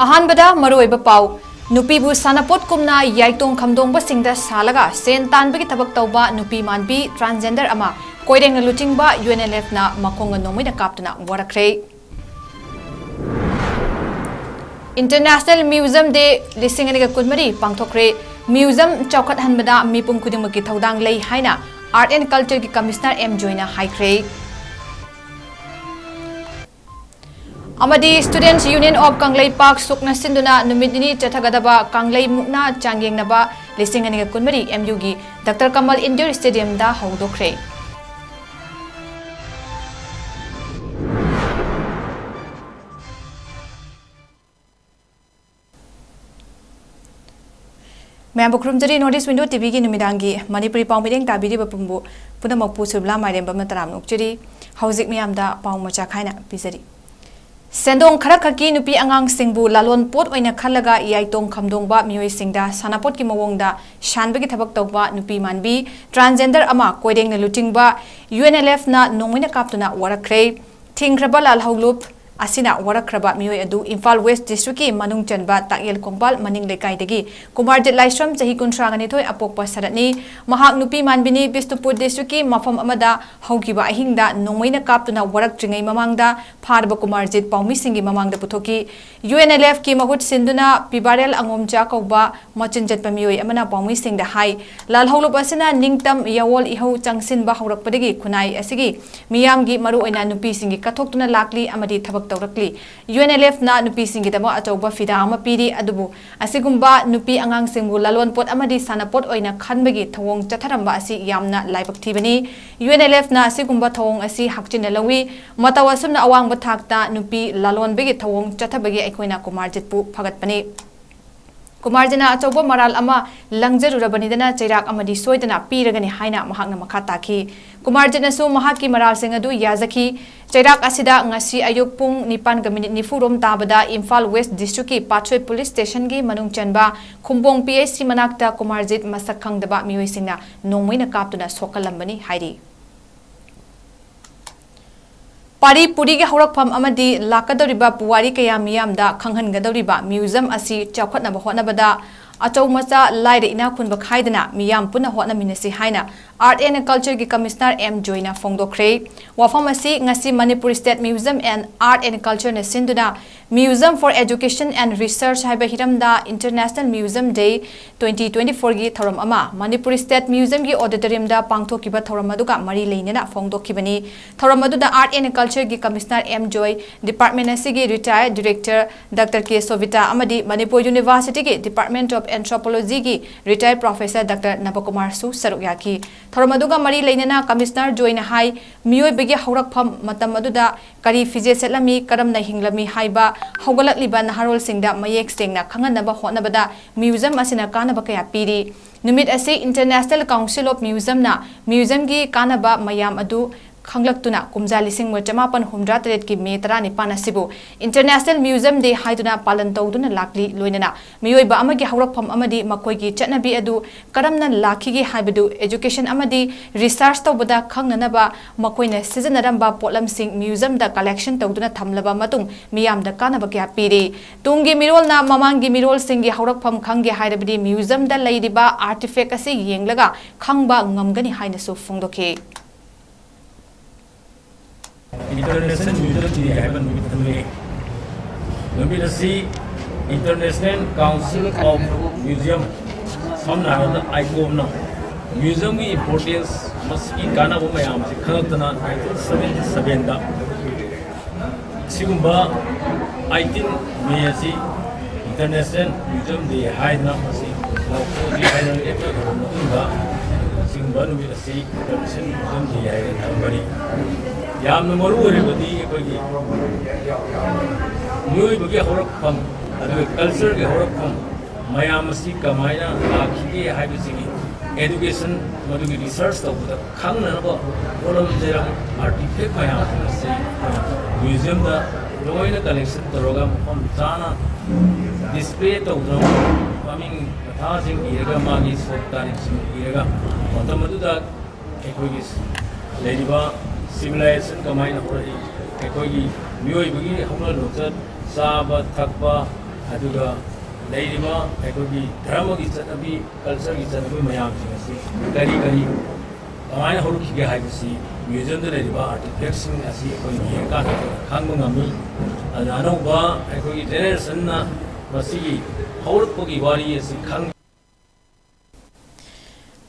अहानबदा मरुओइबा पाउ नुपीबु सानापोट कुमना याइतोंग खमदोंबा सिंगदा सालगा सेन तानबगी थबक तौबा नुपी मानबी ट्रांसजेंडर अमा कोइरेंग लुचिंगबा UNLF ना मखोंग नोमिना कापतना वरखरे इंटरनेशनल म्यूजियम डे लिसिंगनिगा कुनमरी पांगथोखरे म्यूजियम चौखट हनबदा मिपुम खुदिमकी थौदांग लई हाइना आर्ट एंड कल्चर की कमिश्नर M जोइना हाइखरे अमदी students union of Kanglei park सुकना सिंदुना नुमिदिनी चथगदबा कांगलई मुकना चांगेंगनबा लिसिंगनिगा कुनमरी MU गी डॉक्टर कमल इंडोर स्टेडियम दा हौदोखरे मैं बुखरुमजरी नॉर्थ ईस्ट विंडो टीवी की नुमिदांगी मणिपुरी पाउ मिरेंग ताबिरिबा पुंबु पुनमकपु सुरबला माइरेंबा मतराम नुकचरी हौजिक मियामदा पाउ मचा खाइना पिजरी सेंदोंग खरा खकी नुपी अंगांग सिंगबु लालोन पोट ओइना खलगा याइतोंग खमदोंगबा मियोय सिंगदा सानापोट की मवोंगदा शानबगी थबक तौबा नुपी मानबी ट्रांसजेंडर अमा कोइरेंग लुटिंगबा UNLF ना नोंगमिना कापतुना वरखरे थिंग्रबा लालहौलुप असिना वरखरबा मियोय अदु इम्फाल वेस्ट डिस्ट्रिक्ट की मनुंग चनबा ताकेल कोंगपाल मनिंग लेकाइदगी कुमारजित लाइश्रम चही 19 अपोकपा सरतनी महाक नुपी मानबिनी बिष्णुपुर डिस्ट्रिक्ट की मफम अमदा हौगिबा अहिंगदा नोंगमैना कापतुना वरखत्रिङै ममांगदा फारबा कुमारजित पाउमिसिंगी ममांगदा पुथोकी UNLF की महुत सिंदुना पिबारेल अंगोमचा कौबा मचिन जतपा मियोय अमना पाउमिसिंगदा हाई लालहौलुप असिना निंगतम यावोल इहौ चंगसिनबा हौरकपदगी खुनाई असिगी मियामगी मरु ओइना नुपीसिंगी कथोक्तुना लाकली अमदी थबक तौरकली UNLF ना नुपी सिंगिदम अचौबा फिदा अमा पीरी अदुबु असिगुम्बा नुपी अंगांग सिंगबु लालोन पोट अमदी सानापोट ओइना खनबगी थवोंग चथरंबा असि यामना लाइबक थीबनी UNLF ना असिगुम्बा थवोंग असि हक्चिन लवी मताव असुमना अवांगबा थाकता नुपी लालोनबगी थवोंग चथबगी अखोइना कुमारजितपु फगतपनी कुमारजना अचौबा मराल अमा लंगजरुरबनिदना चैराक अमदी सोइदना पीरगनि हाइना महाकना मखा ताखी कुमारजनसु महाकी मरालसिंग अदु याजखी चैराक असिदा ngasi ayuk pung 9:40 rom tabada Imphal waste district की पाछोय पुलिस स्टेशन की मनुंग चनबा खुंबोंग PHC मनाक्ता कुमारजित मसक खंगदबा मियोयसिंगना नोंमैना कापतुना सोकलंबनी हाइरी पारी पुरी के हौरकफम अमदी लाकदौरिबा पुवारी कया मियामदा खंगहनगदौरिबा म्यूजियम असी चौखटनबा होटनबदा अचौ मचा लाइरे इना खुनबा खाइदना मियाम पुना होटनमिनसी हाइना आर्ट एंड कल्चर की कमिश्नर M जोइना फोंगदोखरे वाफम असी ngasi Manipur state museum and art and culture ने सिंदुना museum for education and research हाइबा हिरमदा इंटरनेशनल म्यूजियम डे 2024 की थौरम अमा मणिपुर स्टेट म्यूजियम की ऑडिटोरियम दा पांगथोकिबा थौरम अदुगा मरी लेनेना फोंगदोखिबनी थौरम अदुदा आर्ट एंड कल्चर की कमिश्नर M जोय डिपार्टमेंट असी की retired director doctor 𝗑𝐸𝐸 अमदी Manipur university की डिपार्टमेंट ऑफ एंथ्रोपोलॉजी की रिटायर्ड प्रोफेसर डॉक्टर 𝗵𝗂कुमार सु सरुक याकी थौरम अदुगा मरी लेनेना कमिश्नर जोयना हाई मियोयबगी हौरकफम मतम अदुदा करी फिजे सेटलमी करमना हिंगलमी हाइबा हौगलकलिबा नहारोल सिंगदा मयेक सेंगना खंगनबा होटनबदा म्यूजियम असिना कानबा कया पीरी नुमित असे इंटरनेशनल काउंसिल ऑफ म्यूजियम ना म्यूजियम की कानबा मयाम अदु खंगलक्तुना कुमजा 1953 की मे 19 असिबु इंटरनेशनल म्यूजियम डे हाइदुना पालन तौदुना लाकली लोइनना मियोइबा अमगी हौरकफम अमदी मखोइगी चटनबी अदु करमना लाखिगे हाइबदु एजुकेशन अमदी रिसर्च तौबदा खंगननबा मखोइना सिजनरंबा पोटलमसिंग म्यूजियम दा कलेक्शन तौदुना थमलबा मतुंग मियामदा कानबा क्या पीरे तुंगी मिरोलना ममांगी मिरोल सिंगी हौरकफम खंगे हाइरबदी म्यूजियम दा लैरिबा आर्टिफैक्ट असे येंगलगा खंगबा ngमगनि हाइनसु फोंगदोखे इंटरनेशनल म्यूजियम दी हैवन में नबीरसी इंटरनेशनल काउंसिल ऑफ म्यूजियम समना आइकोम ना म्यूजियम की इंपोर्टेंस मस्की काना वो मयाम से खनतना 1977 दा सिगुंबा 18 मे से इंटरनेशनल म्यूजियम दी हाइना मसी लोकोजी हाइना एप्रिल सिगुंबा नबीरसी इंटरनेशनल म्यूजियम दी हाइना थंबरी यामन मरुओरिबदी अखोगी मियोइबगी हौरकफम अदु कल्चर के हौरकफम मयाम असी कमाइना लाखिगे हाइबसिगी education मदुगी research तौबदा खंगनबा pollen Jeram artefact मयाम असी म्यूजियम दा लोइना कलेक्शन तरोगा मफम चाना डिस्प्ले तौदना ममिंग कथासिंग इरगा मागी सोक्तारिसिंग इरगा मतमदुदा अखोगी लेरिबा सिविलाइजेशन कमाइन हो रही अखोगी मियोइबगी हौना लोचत चाबा थकबा aduga leiriba aikogi dharma gi chanabi culture gi chanabi mayam sing asi kari kari amaina horuki ge haibasi museum da leiriba artifacts sing asi koi yeka khangba ngami adana ba aikogi generation na masigi hauruki wari asi khang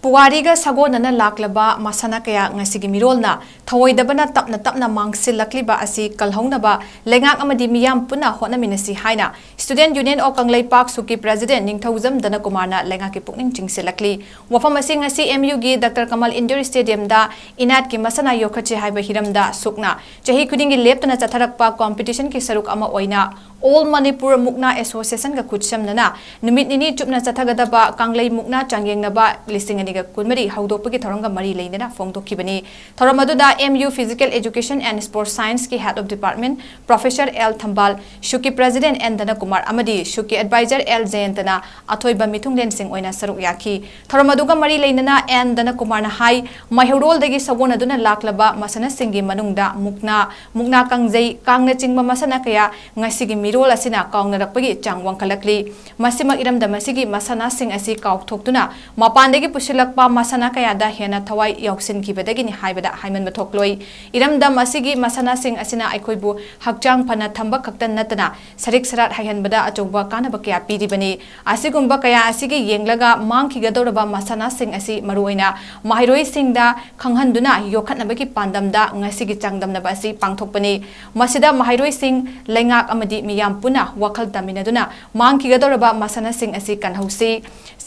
Puwariga sagonana laklaba masana kaya ngasigi mirolna thawoidabana tapna mangsilakliba asi kalhaunaba lengak amadi miyam puna honaminasi haina Student Union of 𝗂𝐸𝐸 𝐶𝐞𝐰𝐬 President 𝗍𝗃𝐃 𝐠𝐸𝐸 lengak ki pukning chingselakli wafam asi ngasi MU gi Dr. Kamal Indoor Stadium da inat ki masana 𝗂𝗂𝐶𝐻𝐵 hiramda sukna chahi khudingi leptana chatharakpa competition ki saruk ama oina All Manipur Mukna Association ka khutsamnana numit nini chupna chathagadaba ꯀꯪꯂꯩ Mukna changengnaba listing aniga kunmari haudokpagi thoranga mari leinana phongdokkibani thoramaduna MU Physical Education and Sports Science ki Head of Department Professor 𝗪𝗵𝗏 Shuki President N Kumar amadi Shuki Advisor 𝗪𝗵𝗏 athoiba mithunglen sing oina saruk yakhi thoramadunga mari leinana N Kumar na hai maihurol dagi sagonaduna laklaba masana singi manungda Mukna kangjei kangna chingba masana kaya ngasigi mirol asina kaungnarakpagi chang wangkhalakli masima iramda masigi masana sing asi kaukthokduna mapandagi pusilakpa masana kaya da hena thawai yauksinkhibadagi ni haibada haiman mathokloi iramda masigi masana sing asina aikhoibu hakchang phana thamba khaktan natana sarik sarat haihanbada achouba kanaba kaya piribani asigumba kaya asigi yenglaga mangkhigadoraba masana sing asi maruoina mahiroi singda khanghanduna yokhatnabagi pandamda ngasigi changdamnaba asi pangthokpani masida mahiroi sing lengak amadi miyam puna wakhal taminaduna mangkhigadoraba masana sing asi kanhausi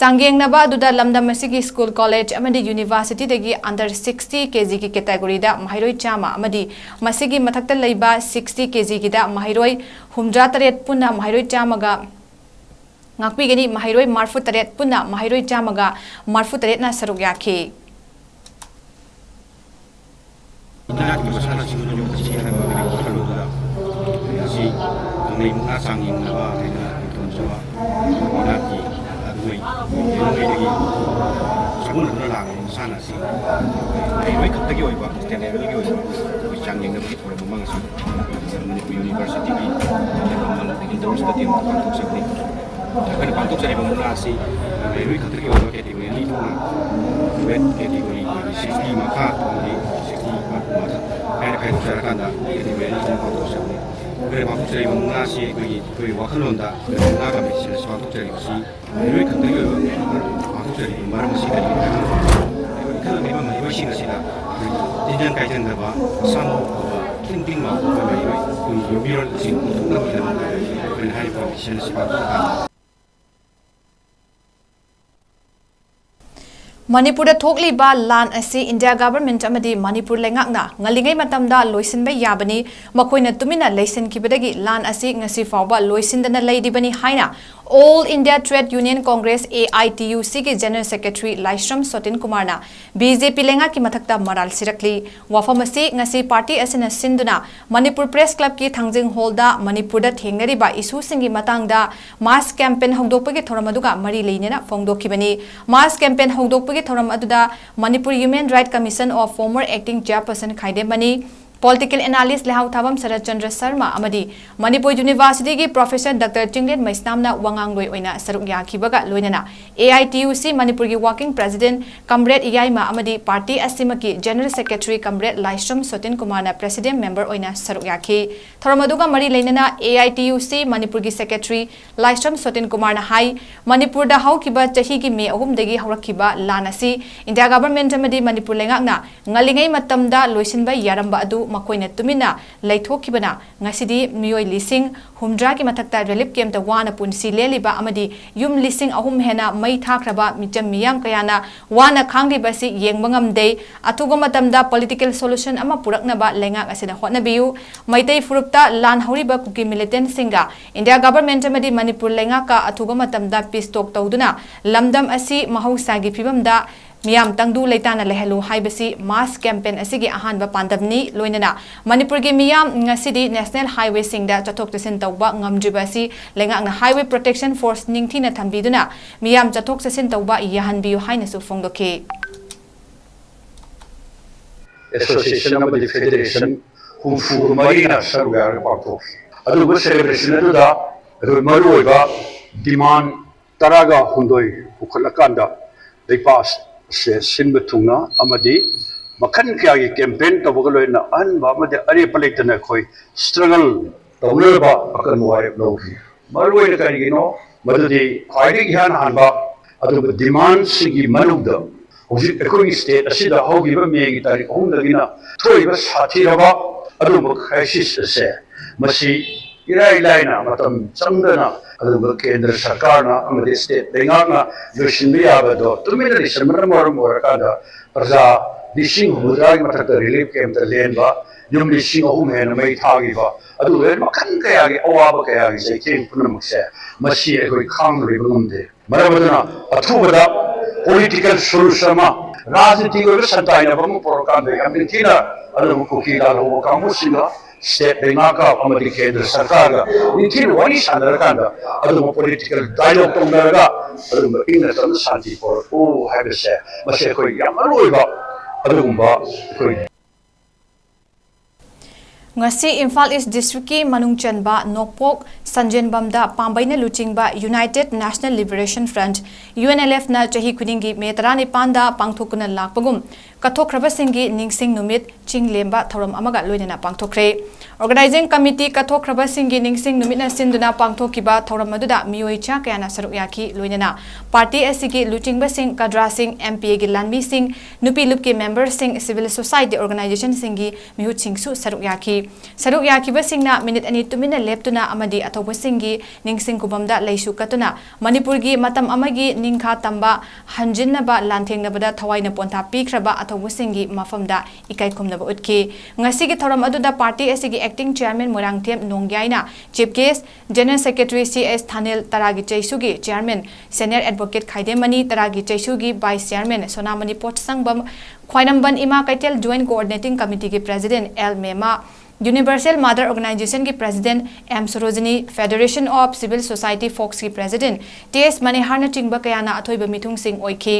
sangengnaba aduda lamdam asigi school college amadi university dagi under 60 kg ki category da mahiroi chama amadi masigi mathakta leiba 60 kg ki da mahiroi 18 puna mahiroi chamaga ngakpigani mahiroi marfu taret puna mahiroi chamaga marfu taret na saruk yakhi 𝗂𝐸𝐸 Mukna changengnaba haina tonsoa inati adui yongei sagonaduna lagna masana si mahiroi khaktagi oiba state level gi oiba changengnabagi thoraba mangasi Manipur University gi Indoor Stadium pangthoksakhni akhana pangthoksariba mukna asi mahiroi khaktagi oiba category ni thona weight category 60 makha thoni 60 makha haina khaitoksarakanda category ni thona pangthoksakni 그래 방통자리 문화시 그 와클론다 문화가 미치는 방통자리 것이 이런 것들이 방통자리 말하는 시간이 그런 내가 이거 신경쓰다 진정改正的吧上肯定嘛有没有进步那个跟还有现在是吧 Manipur da thokliba lan asi India government amadi Manipur lengakna ngalingai matamda loisinba yabani makoina tumina leisen kibadagi lan asi ngasi fawba loisindana leidibani haina All India Trade Union Congress AITUC ki General Secretary 𝗪𝗵𝗏 na BJP lenga ki mathakta maral sirakli wafamasi ngasi party asina sinduna Manipur Press Club ki thangjing hall da Manipur da thengnariba issue singi matangda mass campaign hongdokpagi thoramaduga mari leinena phongdokkibani mass campaign hongdokpagi thoram aduda Manipur Human Rights Commission of former acting chairperson Khaidemani Political Analyst 𝗪𝗪𝗏 Sarat Chandra Sharma amadi Manipur University ki Professor Dr. Chinglen ꯃꯩꯁꯅꯥꯝꯅ ꯋꯥꯉꯥꯡꯂꯣꯏ ꯑꯣꯏꯅ ꯁꯔꯨꯛ ꯌꯥꯈꯤꯕꯒ ꯂꯣꯏꯅꯅ AITUC Manipurgi Working President ꯀꯝꯔꯦꯗ ꯏꯌꯥꯏꯃ amadi Party asimaki General Secretary ꯀꯝꯔꯦꯗ 𝗪𝗏𝗏 President Member oina saruk yakhi thoramaduga mari leinana AITUC Manipurgi Secretary 𝗪𝗏𝗏 na hai Manipur da haukiba chahi gi me ahum dagi haurakhiba lanasi India government amadi Manipur lengakna ngalingai matamda loisinba yaramba adu makoina tumina leithokibana ngasidi miyoi lising humdra ki mathakta relief camp ta wana punsi leliba amadi yum lising ahum hena mai thakraba micham miyam kayana wana khangriba si yengbangamde atugo matamda political solution ama puraknaba lengak asina hotnabiu maitai furupta lan hauriba kuki militant singa India government amadi Manipur lengaka atugo matamda peace talk tawduna lamdam asi mahausagi phibamda Miyam tangdu leitana lehalu haibasi mass campaign asigi ahanba pandamni loinana Manipur gi miyam ngasidi national highway singda chathok chasin tawba ngamjibasi lengakna highway protection force ningthina thambiduna miyam chathok chasin tawba yahanbiu haina su phongdokhe association amadi federation humfu marina saruyar pathok adugo celebration aduda मरुओइबा demand तरागा हुंदोई पुखलकांदा दैपास से सिनब थुंगना अमदी मखन क्या campaign तबगलोइना अनबा अमदे अरे पलेटना खोई स्ट्रगल तौनबा अकन वायब लौखि मरुओइना करिगिनो मदुदि ख्वाइदि ह्यान हानबा अदुब डिमांड सिगी मनुद हौजिक एकोई स्टेट असिदा हौगिबा मेगी तारिख होंदगिना थोइबा साथिरबा अदुब क्राइसिस से मसी इराई लाइना मतम चंगदना अदुब केंद्र सरकारना अमदि स्टेट लेंगाना लोसिनबि याबदो तुमिना लिसमर मोरकादा प्रजा लिसिंग हुमुदागी मथक रिलीफ कैंप लेनबा युम लिसिंग अहुम हेन मई थागिबा अदु when Makhan कयागी अवाब कयागी जैथिंग पुनमक्से Masih एकोई खांगरिबा ngumde मरबदना अथुबदा political solution ma राजनीति को संताइना बम प्रोग्राम दे हम थिना अदु कुकी दा लो कामुसिगा स्टेट लेंगा का अमदि केंद्र सरकार का निथिन वनी सानर कांदा अदु पॉलिटिकल डायलॉग तोंगरगा अदु इंग तम शांति फॉर ओ हैबसे मसे कोई यामरोइबा अदुगुंबा कोई ngasi Imphal East District ki manung chanba Nokpok Sanjenbamda Pambaina Luchingba United National Liberation Front UNLF na chahi khudingi me 19 da pangthokuna lakpagum kathokrabasingi ningsing numit chinglemba thoram amaga loinana pangthokre Organizing Committee kathokrabasingi ningsing numit na sinduna pangthokiba thoram aduda mioi cha kayana saruyaki loinana party asigi luchingba sing kadra sing MPA gi lanmi sing nupi lup ke member sing civil society organization singi mihu chingsu saruyaki Saruk yakiba singna minute ani tumina leptuna amadi athoba singi ningsing kubamda leisu katuna Manipurgi matam amagi ningkha tamba hanjinnaba lanthengna thawaina pontha pikraba athoba singi mafamda ikai khumnaba utki ngasi gi thoram aduda party asigi acting chairman Morangthem Nongyaina chief guest general secretary CS Thanel Taragi Chaisugi chairman senior advocate Khaidemani Taragi Chaisugi vice chairman Sonamani Potsangbam Khwainamban Ima Kaitel joint coordinating committee ki president L Mema Universal Mother Organization ki President M. Sarojini, Federation of Civil Society Folks ki President T.S. Maniharna chingba kayana athoiba mithung sing oiki.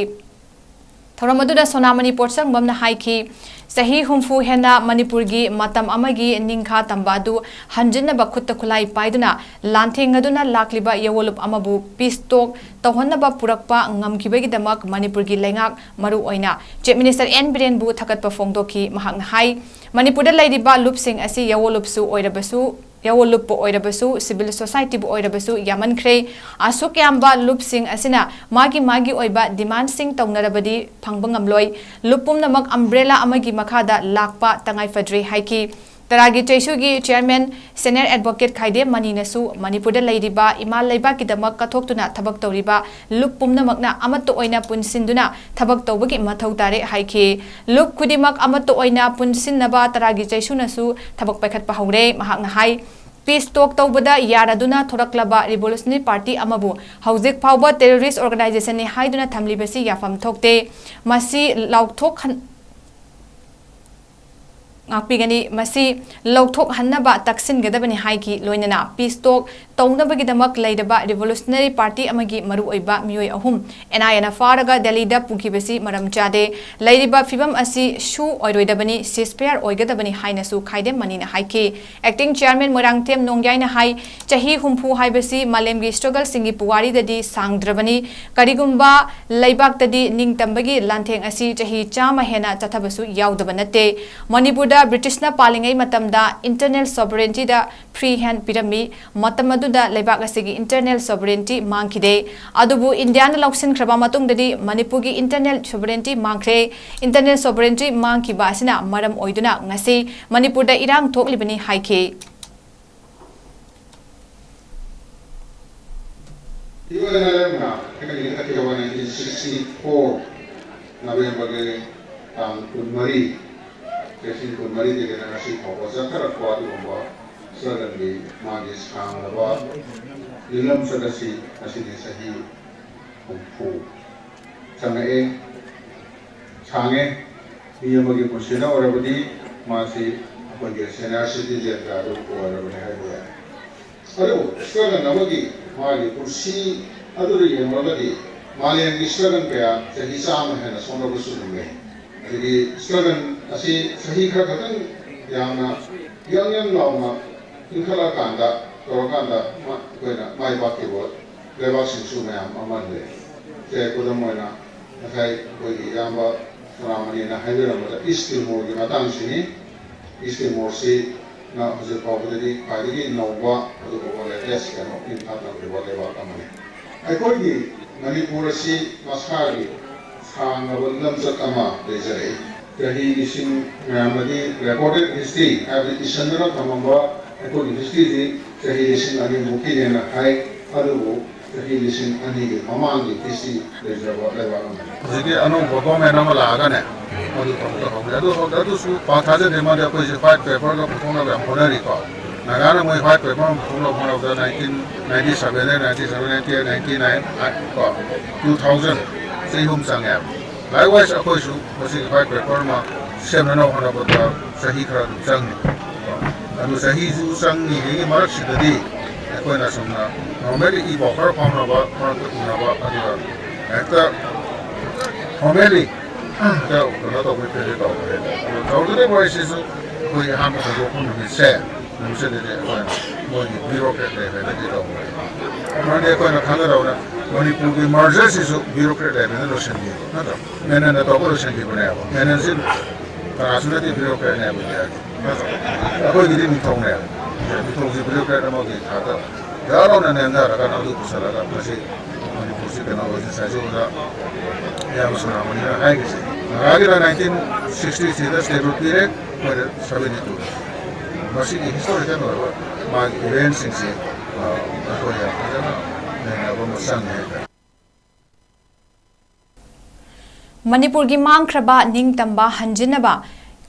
Thoramaduna Sonamani Potsang bamna haiki Sahi humfu hena Manipurgi matam amagi ningkha tambadu hanjinna bakutta khulai paiduna lanthengaduna lakliba yawolup amabu pistok tawhanaba purakpa ngamkibagi damak Manipurgi lengak maru oina Chief Minister N Biren bu thakatpa fongdoki mahang hai Manipurda laidiba lupsing asi yawolupsu oirabasu Yawolup oirabasu civil society bu oirabasu yamankhre asuk yamba lupsing asina magi oiba demand sing tawnarabadi phangbangamloi lupum namak umbrella amagi makhada lakpa tangai fadre haiki Taragi Chaisugi chairman senior advocate Khaide Maninasu Manipurda laidiba imal laiba kidamak kathoktuna thabak tawriba lup pumnamakna amatto oina punsinduna thabak tawbagi mathau tare haiki lup kudimak amatto oina punsinnaba Taragi Chaisunasu thabak paikhat pa haure mahakna hai Peace talk tawbada yaraduna thoraklaba Revolutionary Party amabu hauzik phawba terrorist organization ni haiduna thamlibasi yafam thokte masi laukthok ngakpigani masi lauthok hannaba taksin gadabani haiki loinana peace talk tawnabagi damak leidaba Revolutionary Party amagi maru oiba mioi ahum NIA faraga Delhi da pungkibasi maram chade leiriba fibam asi shu oiroidabani ceasefire oigadabani hainasu khaidem manina haiki acting chairman Morangthem Nongyaina hai chahi humpu haibasi malemgi struggle singi puwari dadi sangdrabani karigumba leibak tadi ningtambagi lantheng asi chahi chama hena chathabasu yaudabanatte Manipur British na palingai matamda internal sovereignty da free hand pirami matamadu da leibak asigi internal sovereignty mangkhide adubu India na lauksin khraba matung dadi Manipur gi internal sovereignty mangkhre internal sovereignty mangkhiba asina maram oiduna ngasi Manipur da irang thoklibani haike UNLF na kani katiwa 1964 November ge kunmari Kesin kunmari de na si ko sa kara ko adu ba suddenly magis kang ba ilam sadasi asini sahi fu sange change niyamagi pusina orabadi masi apage sena citizen ga ru ko orabadi hai aro sudden namagi magi kursi adu ri yamagadi malian gisagan kaya sahi sam hai na sona busu ne jadi slogan asi sahi khatang yang launa inkhala kanda तौरकांदा अखोइना माइ पाखिबो लेबासिंसु मयाम अमले जे खुदमोइना नखाइ अखोइगी याम्बा सनामनीना हाइबिरमदा east तिमोरगी मतांगसिनी east तिमोरसी ना हजर पावबदि खाइदगी नौबा अदुगो latest कनो इनफाटनबो लेबा अमने अखोइगी मणिपुर असि मसागी सांगबो लमचक अमा लेजरे जही इसिंग मयामदी recorded history have इशनरा थमबा अखोइगी history जी जही इसिंग अनि मुखिनेना हाइ अदुगो जही इसिंग अनि गे ममांगी हिस्ट्री लेजबा लेबा अमने जिगे अनु गवर्नमेंट अमा लागाने अदु अदुसु पाथाजे देमादे अखोइ जे फाइट पेपर का पुथोना बे होनारि को नागाना मै फाइट पेपर पुथोना बनाउदा 1997 1999 को 2000 सेहुम संगे likewise अखोइसु मसि फाइट पेपर मा सेमनो होनाबदा सही खरा संग अदु सही जु संगनि गे मरक सिददि अखोइना समना नॉर्मली इ बखर फाउनबा फरकुनबा अदु एकता नॉर्मली तो तो we pay it off. So the voice is we have to go on with say. We said it when bureaucrat level it over. When they go to Canada, when you put emergency so bureaucrat level the Russian people. Not men and the Russian people now. Men and sin personality bureaucrat level there. Ako didn't talk now. Because the bureaucrat among the Tata. They are on an end that I can do Salada, Masi, when you put it in our Sajoda. Around 1960s, the stable period were 72. Masi historical my events in Manipur gi mangkraba ningtamba hanjinaba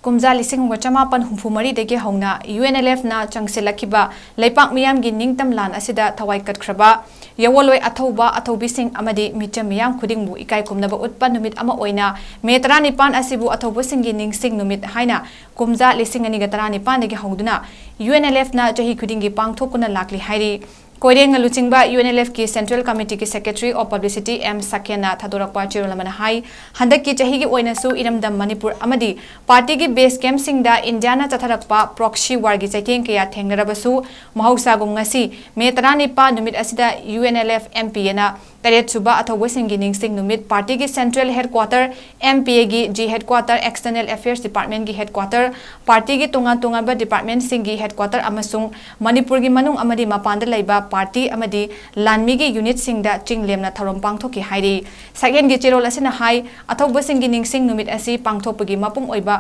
𝗂𝐲𝐸 1864 degi hongna UNLF na changsilakiba leipak miyam gi ningtam lan asida thawai katkraba yawoloi athauba athaubising amadi micham miyam khudingbu ikai kumnaba utpa numit ama oina me 19 asibu athaubasing gi ningsing numit haina 𝗂𝐲𝐸 degi hongduna UNLF na jahi khudingi pangthokuna lakli hairi Koireng लुचिंगबा UNLF की central committee की secretary of publicity 𝗵𝗁𝐸 थादोरकपा चिरोलमन हाई हंदक की चही की ओइनसु इरमदम मणिपुर अमदी पार्टी की बेस कैंप सिंगदा इंडियाना चथरकपा प्रॉक्सी वार की चैथेंग कया थेंगरबसु महौसागुम ngasi मे 19 नुमित असिदा UNLF MP ना तरेत सुबा अथवा सिंगी निंगसिंग नुमित पार्टी की सेंट्रल हेडक्वार्टर MPA की जी हेडक्वार्टर एक्सटर्नल अफेयर्स डिपार्टमेंट की हेडक्वार्टर पार्टी की तुंगा तुंगाबा डिपार्टमेंट सिंगी हेडक्वार्टर अमसुंग मणिपुर की मनुंग अमदी मपांदा लैबा पार्टी अमदी लानमी की यूनिट सिंगदा चिंगलेमना थरोम पांगथोकी हाइरी सेकेंड की चिरोल असिना हाई अथवा सिंगी निंगसिंग नुमित असि पांगथोपगी मपुंग ओइबा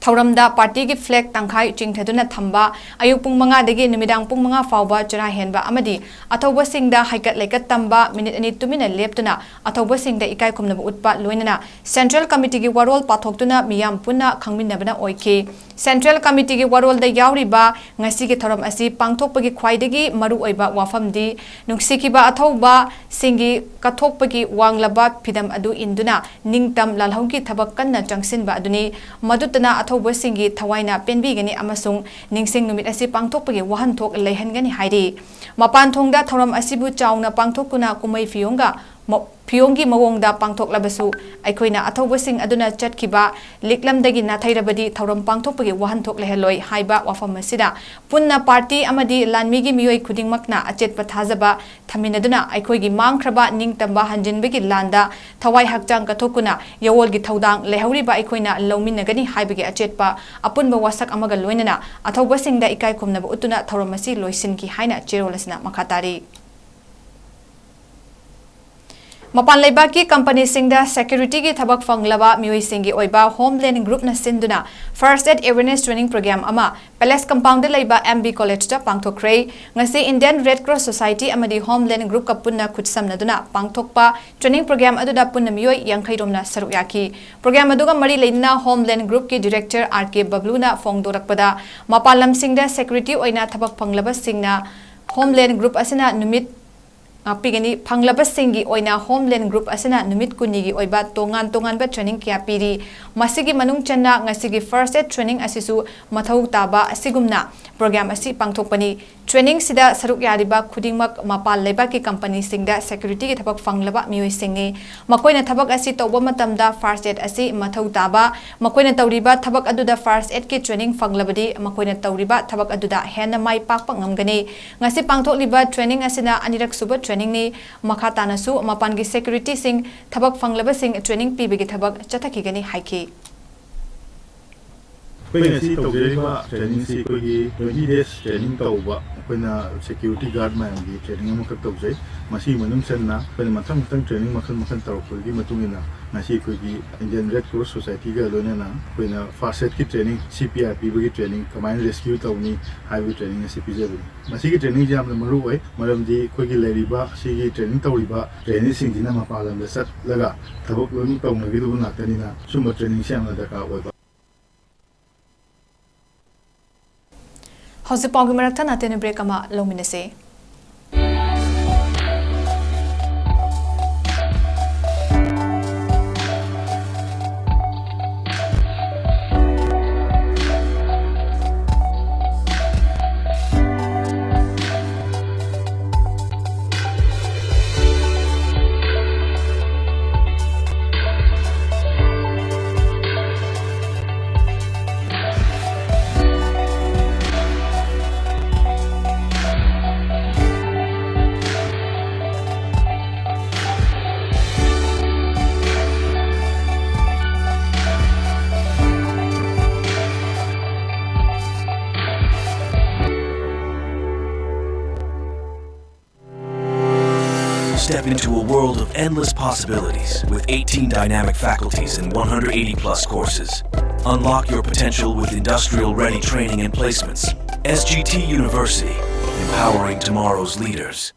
थौरमदा पार्टी की फ्लैग तंखाई चिंगथदुना थंबा अयुक पुंग मंगा दगी नुमिदांग पुंग मंगा फावबा चरा हेनबा अमदी अथौबा सिंगदा हाइकट लेकत तंबा मिनिट अनि तुमिना लेपतुना अथौबा सिंगदा इकाई खुमनबा उत्पा लोइनना सेंट्रल कमिटी की वरोल पाथोक्तुना मियाम पुन्ना खंगमिनबना ओइखे सेंट्रल कमिटी की वरोल दा यावरिबा ngasi की थौरम असि पांगथोकपगी ख्वाइदगी मरु ओइबा वाफमदी नुक्सिकिबा अथौबा सिंगी कथोकपगी वांगलबा फिदम अदु इंदुना निंगतम लालहौगी थबक कन्ना चंगसिनबा अदुनी मदुतना अथौबसिंगी थवाइना पेनबीगनी अमसुंग निंगसिंग नुमित असि पांगथोकपगी वहनथोक लेहनगनी हाइरी मपान थोंगदा थौरम असिबु चाउना पांगथोकुना कुमै फियोंगा फियोंगी मवोंगदा पांगथोकलबसु अखोइना अथौबसिंग अदुना चटखिबा लिकलमदगी नाथैरबदी थौरम पांगथोकपगी वहनथोक लेहलोय हाइबा वाफम असिदा पुन्ना पार्टी अमदी लानमीगी मियोय खुदिंगमकना अचेतपा थाजबा थमिनदुना अखोइगी मांगख्रबा निंगतंबा हंजिनबगी लांदा थवाई हक्चांग कथोकुना यवोलगी थौदांग लेहौरिबा अखोइना लौमिनगनी हाइबगी अचेतपा अपुनबा वासक अमगा लोइनना अथौबसिंगदा इकाई खुमनबा उतुना थौरम असि लोइसिनकी हाइना चेरोलसना मखातारी मपान लेबा की कंपनी सिंगदा सिक्योरिटी की थबक फंगलबा मियोई सिंगी ओइबा होमलैंड ग्रुप न सिंदुना first aid awareness training programme अमा पैलेस कंपाउंड लेबा MB कॉलेज ता पांगथोक्रे ngasi Indian red cross society अमदी होमलैंड ग्रुप का पुन्ना खुदसमनदुना पांगथोकपा ट्रेनिंग प्रोग्राम अदुदा पुन्ना मियोई यांखै रोमना सरुक याकी प्रोग्राम अदुगा मरी लेना होमलैंड ग्रुप की डायरेक्टर 𝗵𝗵𝗶𝗶 फोंगदोरकपदा मपान लम सिंगदा सिक्योरिटी ओइना थबक फंगलबा सिंगना होमलैंड ग्रुप असिना नुमित ngapigani phanglabasinggi oina homeland group asina numit kunigi oiba tongan ba training kya piri masigi manung channa ngasigi first aid training asisu mathau taba asigumna program asi pangthokpani training sida saruk yariba khudingmak mapal leba ki company singda security ki thabak fanglaba mioi singni makoina thabak asi tawba matamda first aid asi mathau taba makoina tawriba thabak aduda first aid ki training fanglabadi makoina tawriba thabak aduda hena mai pakpa ngamgani ngasi pangthokliba training asina anirak suba training ni makha tanasu mapan gi security sing thabak fanglaba sing training pibigi thabak chathakigani haiki Kaya si tawjeriba training si kogi 20 days training tawba kaya security guard man di training mo katawjay masi manung senna kaya matang training makan tawag kogi matungina nasi kogi Indian Red Cross Society ga lona na kaya first aid ki training CPRP bagi training combined rescue tawni highway training si pijabi masi ki training jam na maru ay maram di kogi leriba si ki training tawriba training sing dina mapalam besat laga tabok loni tawng lagi tu nakani na sumber training siyang na daka oiba Hausi Pong Marakta natin break ama lominase. Step into a world of endless possibilities with 18 dynamic faculties and 180 plus courses. Unlock your potential with industrial-ready training and placements. SGT University, empowering tomorrow's leaders.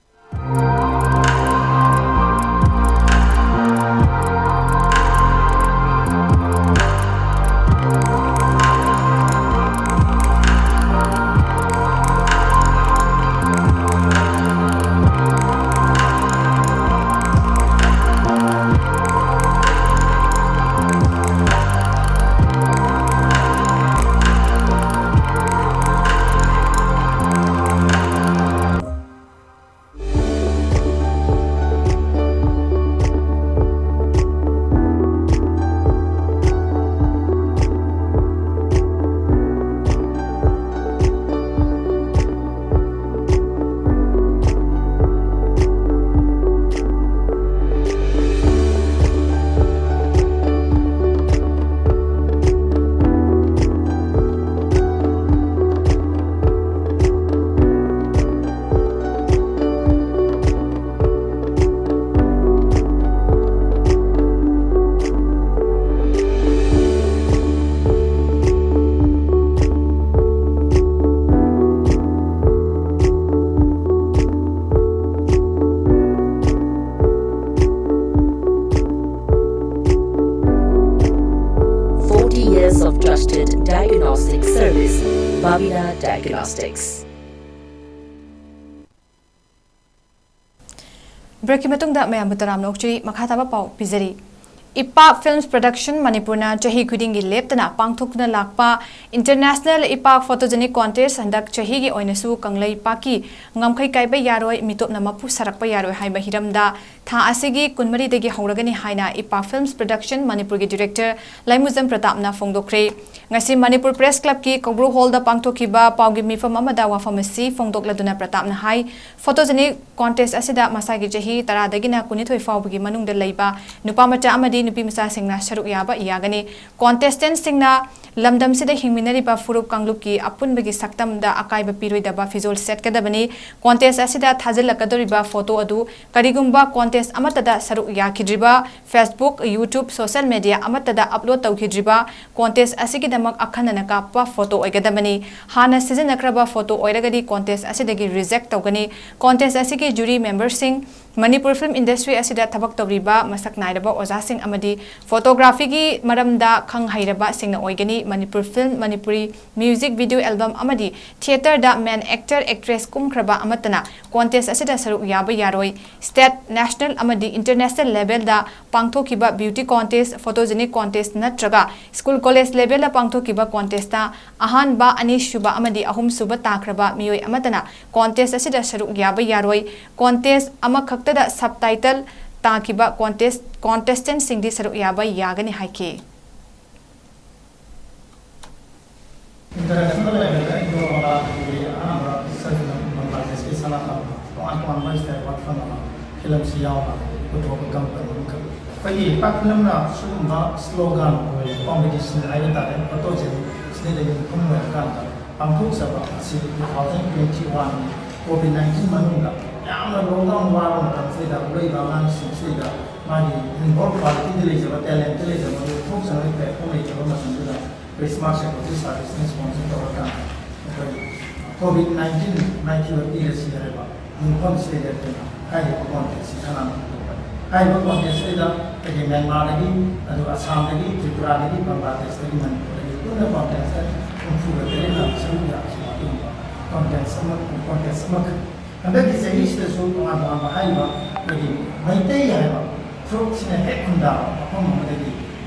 Diagnostic Service, 𝗵𝗵𝘲 Diagnostics. Break matungda mayam butaram nokchuri makhataba pau pizari. 𝗍𝗏 Films Production Manipurna chahi khudingi leptana pangthokna lakpa International 𝗍𝗏 Photogenic Contest handak chahi gi oinasu kanglai paki ngamkhai kaiba yaroi mitopna mapu sarakpa yaroi haiba hiramda tha asigi kunmari degi hauragani haina 𝗍𝗏 Films Production Manipur gi director Laimuzam Pratapna fongdokre ngasi Manipur Press Club ki Kobru Hall da pangthokiba paugi mifam amada wafamasi fongdokladuna Pratapna hai Photogenic Contest asida masagi chahi 10 dagina 12 fawbagi manungda leiba nupamacha amadi nupi masa singna saruk yaba iyagani contestant singna lamdam sida hingminariba furup kangluk ki apunbagi saktam da akaiba piroidaba fizol set kadabani contest asida thajilakadoriba photo adu karigumba contest amatada saruk yakidriba Facebook YouTube social media amatada upload tawkidriba contest asigi damak akhanana kappa photo oigadabani hana season akraba photo oiragadi contest asidagi reject tawgani contest asigi jury member sing Manipur film industry asida thabak tawriba masak nairaba ojasing amadi photography gi maramda khang hairaba singna oigani Manipur film Manipuri music video album amadi theater da main actor actress kumkhraba amatana contest asida saruk yaba yaroi state national amadi international level da pangthokiba beauty contest photogenic contest natraga school college level da pangthokiba contest ta ahan ba ani shuba amadi ahum suba takraba mioi amatana contest asida saruk yaba yaroi contest ama khaktada subtitle takiba contestant singdi saruk yaba yagani haike international level ka indo wala ana sarna Bangladesh ke sana ka an mai sta wat fana film si yaw ba ko kam ka pai pak film na sumba slogan competition ai ta de to je sne le kum wa ka pangthuk sa ba si 2021 COVID-19 manunga yamna lockdown wa na se da loi ba man se da mani involve quality le je talent le je thuk sa ne pe ko le je ma san da Christmas and this service response to our COVID-19 years here in consider high contest high contest is the Myanmar and Assam Tripura Bangladesh the contest and that is a history so on high maintain fruits in a head and down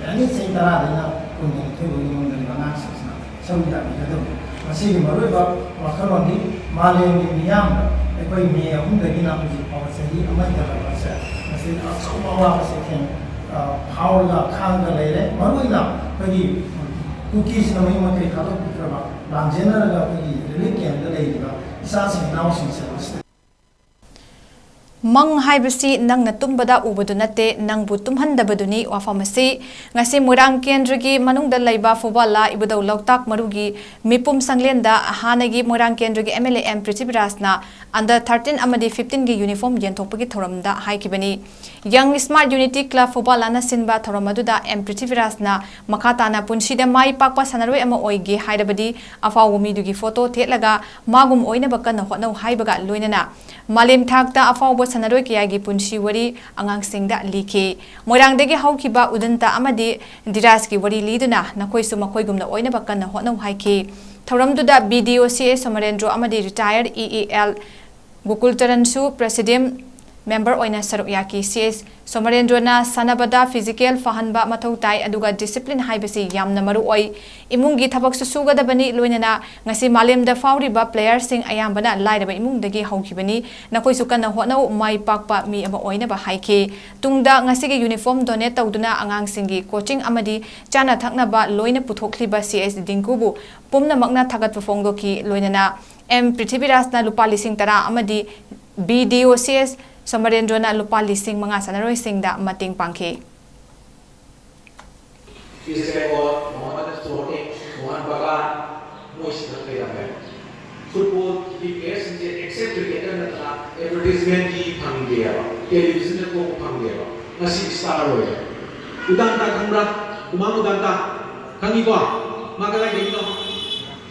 anything that I masih maruba wakaloni maleni miyam ekoi me umdagi na ji pawasari amata basa masih asawa sekin paula khanga lele maruina pagi cookies na mai makai khalo pikraba banjena ga pagi religion da leiba isa sing naw sing se Mang haibasi nang natumbada ubadu nate nang butum handabaduni wafamasi ngasi murang kendragi manungda laiba Surbala ibudau lautak marugi mipum sanglenda hanagi murang kendragi MLA M Prithvirajna under 13 amadi 15 gi uniform yenthokpagi thoramda haikibani Young Smart Unity Club Surbala na sinba thoramaduda M Prithvirajna makhatana punsida mai pakpa sanaroi ama oigi hairabadi afawumi dugi photo thetlaga magum oina bakana hotnau haibaga loinana malim thakta afaw sanaroi kiyagi punshi wari angang singda likhe moirangdagi haukiba udanta amadi dirajki wari liduna nakoisu makoigumna oina bakana hotnau haike thoramduda BDOCA Somarendro amadi retired EAL Gukulcharansu president member oina saruk yaki CS Somarendrona sanabada physical fahanba mathau tai aduga discipline haibasi yamna maru oi imungi thabak susuga da bani loinana ngasi malem da fauriba players sing ayambana lairaba imung dagi haukibani nakoi sukana hotnau mai pakpa mi aba oina ba haike tungda ngasi ge uniform donate tawduna angang singi coaching amadi chana thakna ba loina puthokliba CS dingkubu pumna makna thagat phongdoki loinana M Prithvirajna lupa lising tara amadi BDOCS Somarendrona lupa lising mga sanaroi singda mating pangke. Football players except cricketer na advertisement ki phangdia television ko phangdia ngasi star hoy udang ta khamra umang udang ta khangi ko magala gino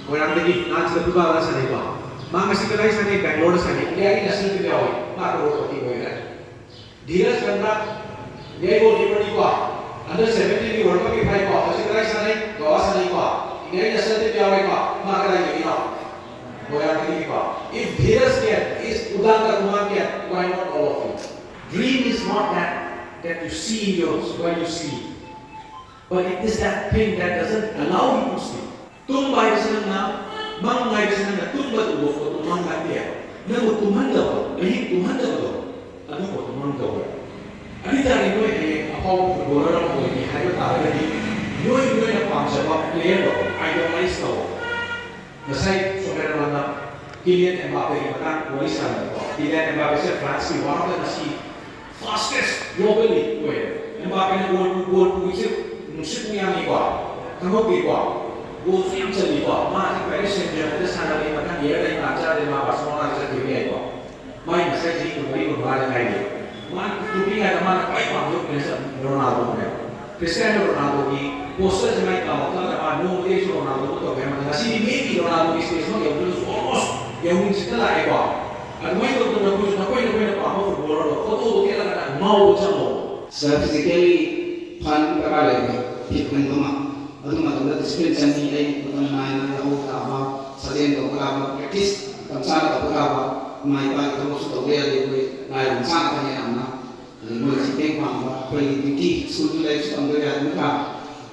orang lagi naj ke buka wala sanai ko ma ngasi kalai sanai Bangalore sanai dia ini national ke hoy ma ko roti hoy na dhiraj khamra ye go dipani ko under 17 ki world cup ki phai ko ngasi kalai sanai goa sanai ko dia ini national ke hoy ko ma kalai gino if Dheeraj can, is Udanta Kumar can, why not all of you? Dream is not that you see when you sleep, but it is that thing that doesn't allow you to sleep. Tum by the na, mang by the na, tum ba tu ko tum mang kan dia. Na ko tum handa ba, nahi tum handa ba. Ano ko tum handa ba. Ani tari no e apaw ko gora ko ni hayo ta ga ni. Yo na pang sa ba player ba, idolize ko. Masai Somerana 𝗍𝗏𝗏 की matang Malaysia 𝗍𝗏𝗏 से France की one of the fastest globally way 𝗍𝗏𝗏 ने goal से मुझसे पुया नहीं हुआ तंगों की हुआ goal से हम चली हुआ माँ की पहले से जो है सारा ये matang ये नहीं नाचा दे माँ बार्सिलोना से टीम है हुआ माँ Masai जी को बड़ी गुनाह लगाई है माँ टूटी है तो माँ कई बार जो रोनाल्डो ने क्रिस्टियानो रोनाल्डो की poster से मैं कहता हूँ माँ नो देश रोनाल्डो तो क्या मतलब ऐसी नहीं कि रोनाल्डो की स्टेज में ये almost yang mungkin lah ekor, Admai to na ko na pa mo footballer photo ke la na mau chamo. Physically fun ka le hit man to ma. Adu ma to discipline chani ai to na na ho ka ba sajen to ka ba practice kam sa to ka ba mai pa to mo to le le ko na ram sa ka ni na. Mo si pe pa ba ko duty school life am do ya na ka.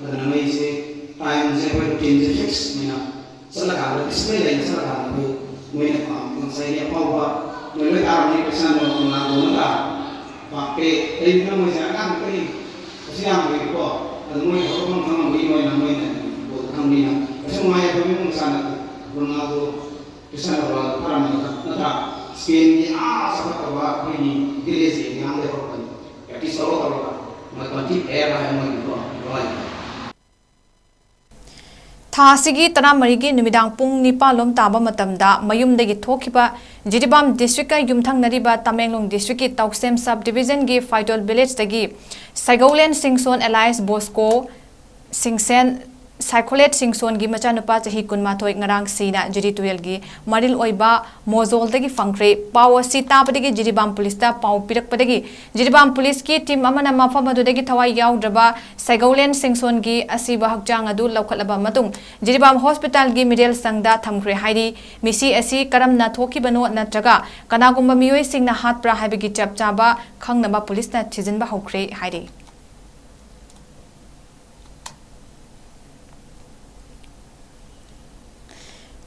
Na mai se time je ko routine je fix na. Sala ka display le sala ka ko mo na pa kung sa iya pa ba mo le ka ni ko sa mo na do na pa pe ai na mo sa ka ko ni kasi ang ko ada mo ko ko mo mo mo na mo na ko tham ni na kasi mo ay ko mo sa na ko na do kasi na ba para mo na ta skin ni sa ka ba ko ni dire si ni ang le ko ya ki so ko ba mo ko ti air ha mo ko right Thasigi Taramarigi Numidang Pung Nipalom Taba Matamda Mayumdagi Thokiba Jiribam District Yumthang Nariba Tamenglong District Tauksem Subdivision Gi Phaitol Village Tagi 𝗍𝐶𝐷𝐸 Bosco Singsen Psycholet Singson gi machanupa chahi kunmathoi ngarang sina jiri tuel gi maril oiba mozol dagi fangkre pawa sita padagi jiribam police ta paw pirak padagi jiribam police ki team amana mafam adudagi thawai yaudraba 𝗍𝐸 Singson gi asiba hakjang adu laukhalaba matung jiribam hospital gi middle sangda thamkre hairi misi asi karamna thoki bano natraga kanagumba miyoi singna hatpra haibagi chapchaba khangnaba police na thijinba hokre hairi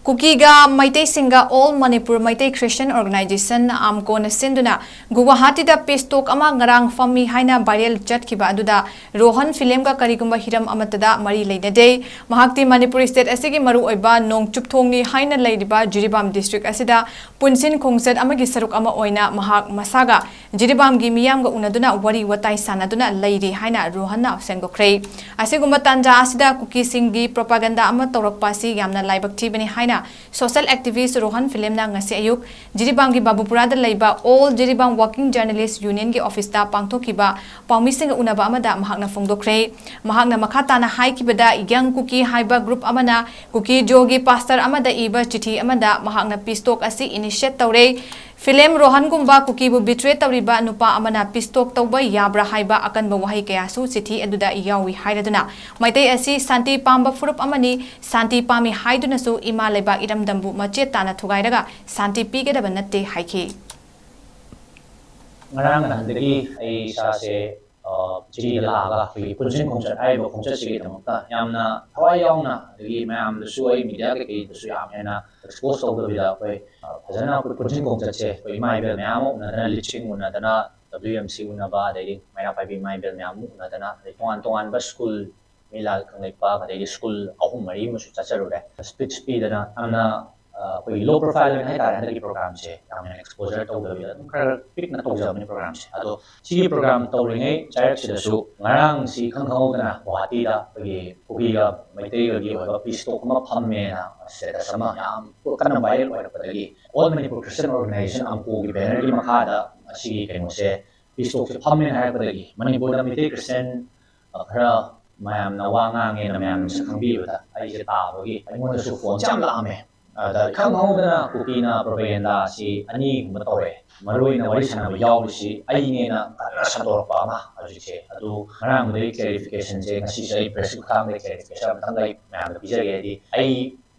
ꯀꯨꯀꯤꯒ ꯃꯩꯇꯩꯁꯤꯡꯒ all Manipur Meitei Christian organisation ꯀꯣꯟꯅ ꯁꯤꯟꯗꯨꯅ ꯒꯨꯋꯥꯍꯥꯇꯤꯗ piece ꯇꯣꯛ ꯑꯃ ꯉꯔꯥꯡ ꯐꯝꯃꯤ ꯍꯥꯏꯅ viral ꯆꯠꯈꯤꯕ ꯑꯗꯨꯗ ꯔꯣꯍꯟ ꯐꯤꯂꯝꯒ ꯀꯔꯤꯒꯨꯝꯕ ꯍꯤꯔꯝ ꯑꯃꯠꯇꯗ ꯃꯔꯤ ꯂꯩꯅꯗꯦ ꯃꯍꯥꯛꯇꯤ ꯃꯅꯤꯄꯨꯔ ꯁ꯭ꯇꯦꯠ ꯑꯁꯤꯒꯤ ꯃꯔꯨꯑꯣꯏꯕ ꯅꯣꯡꯆꯨꯞꯊꯣꯡꯅꯤ ꯍꯥꯏꯅ ꯂꯩꯔꯤꯕ ꯖꯤꯔꯤꯕꯥꯝ ꯗꯤꯁꯇ꯭ꯔꯤꯛ ꯑꯁꯤꯗ ꯄꯨꯟꯁꯤꯟ ꯈꯣꯡꯆꯠ ꯑꯃꯒꯤ ꯁꯔꯨꯛ ꯑꯃ ꯑꯣꯏꯅ ꯃꯍꯥꯛ ꯃꯁꯥꯒ ꯖꯤꯔꯤꯕꯥꯝꯒꯤ ꯃꯤꯌꯥꯝꯒ ꯎꯅꯗꯨꯅ ꯋꯥꯔꯤ ꯋꯥꯇꯥꯏ ꯁꯥꯟꯅꯗꯨꯅ ꯂꯩꯔꯤ ꯍꯥꯏꯅ ꯔꯣꯍꯟꯅ ꯁꯦꯡꯗꯣꯛꯈ꯭ꯔꯦ ꯑꯁꯤꯒꯨꯝꯕ ꯇꯥꯟꯖꯥ ꯑꯁꯤꯗ ꯀꯨꯀꯤꯁꯤꯡꯒꯤ ꯄ꯭ꯔꯣꯄꯥꯒꯟꯗꯥ ꯑꯃ ꯇꯧꯔꯛꯄ ꯑꯁꯤ ꯌꯥꯝꯅ ꯂꯥꯏꯕꯛ ꯊꯤꯕꯅꯤ ꯍꯥꯏꯅ social activist Rohan Filimna ngasi ayuk Jiribam gi Babupurada laiba all Jiribam Working Journalist Union gi office ta pangthokiba pawmising unaba amada mahakna fongdokre mahakna makhatana haikibada young cookie haiba group amana cookie jogi pastor amada iba chithi amada mahakna pistok asi initiate tawre Film Rohan gumba cookie bu betray tawriba nupa amana pistok tawba yabra haiba akanba wahai kaya su chithi aduda yawi hairaduna maitai asi santi pamba furup amani santi pami haiduna su ima laiba iramdambu mache tana thugairaga santi pigedaba natte haiki ngarang handagi ai sa se jiri laga pi punjin khongchat ai bo khongchat sigi tamta yamna thawai yauna dagi mayam da su ai media ke da su yam hena expose tawda bida koi phajana ko punjin khongchat se koi mai bel mayam na dana liching una dana WMC una ba dai mayam pai bi mai bel mayam una dana tongan ba school mila kangai pa ka dai school ahum mari mu su chacharu re speech pi dana amna koi low profile hai ta handagi program se yamna exposure tawda bida khar pick na tawja mani program se ado si program tawringai chair se su ngarang si khangkhau dana Guwahati da koi cookie ga maitai ga gi ba pistok ma phamme na se da sama yam kana viral oi padagi all Manipur Christian Organization amko gi banner gi makha da si kaino se pistok se phamme hai padagi Manipur da maitai Christian khara mayam na wanga nge na mayam sa khangbi ba ai se ta ba gi ai mo su phone jam la ame da khangkhau dana cookie na propaganda si ani ma tore maroi na wari sana yaw si ai ne na santor pa ma aji che adu marang dei clarification je ngasi sai press khang dei clarification thang dai mayam bi je ge di ai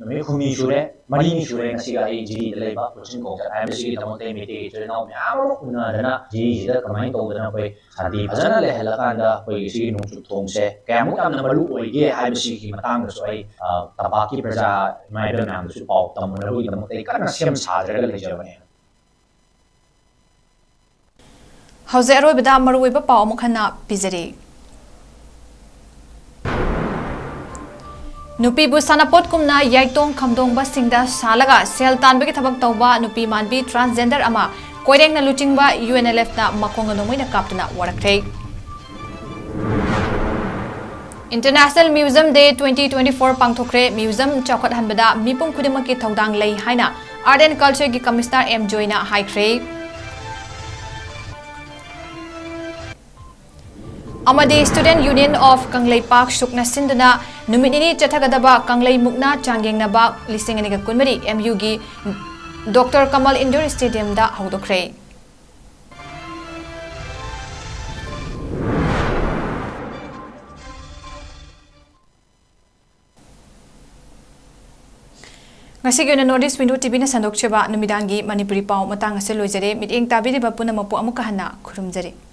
me khumi shure mari ni shure ngasi ga ai jiri dai ba puchin ko ka ai si tamon te mi te je na mayam una dana ji da kamai to dana koi sadi phajana le hela kan da koi si nung chu thong se kamu am na malu oi ge ai si ki matang so ai tabaki praja mai da nam su pau tam na ru tamon te kan siam sa dra le je bane Hauze aroibada maruiba paw amukhana pizari Nupi bu sanapot kumna yaitong khamdong ba singda salaga sel tanbagi thabak tawba nupi manbi transgender ama koireng na luchingba UNLF na makonga nomoina kaptuna warakthei International Museum Day 2024 pangthokre museum chawkhat hanbada mipum khudimaki thodang lei haina Art and Culture gi Commissioner 𝗵𝐺𝐸 na haikre Amadi Student Union of 𝗍𝐿𝐸 sukna sinduna numitini chathagadaba 𝗍𝐿𝐸 mukna changyengna ba lisingani ka kunmari MU gi Dr. Kamal Indoor Stadium da haudokhre. Ngasi gyuna Northeast Window TV na sandok cheba numidangi Manipuri pau matang ase loijare miting tabiri ba punamapu amuka hana khurumjare.